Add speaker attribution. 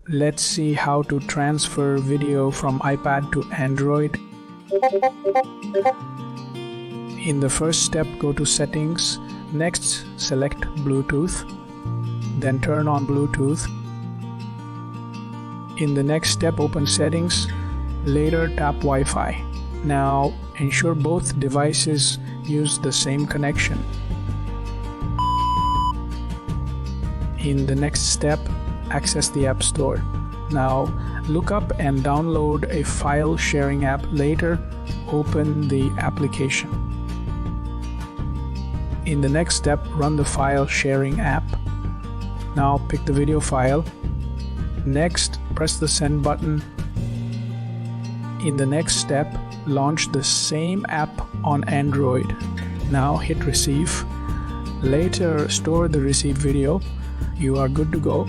Speaker 1: Let's see how to transfer video from iPad to Android. In the first step, go to Settings. Next, select Bluetooth. Then turn on Bluetooth. In the next step, open Settings. Later, tap Wi-Fi. Now, ensure both devices use the same connection. In the next step, access the App Store. Now, look up and download a file sharing app. Later, open the application. In the next step, run the file sharing app. Now, pick the video file. Next, press the send button. In the next step, launch the same app on Android. Now, hit receive. Later, store the received video. You are good to go.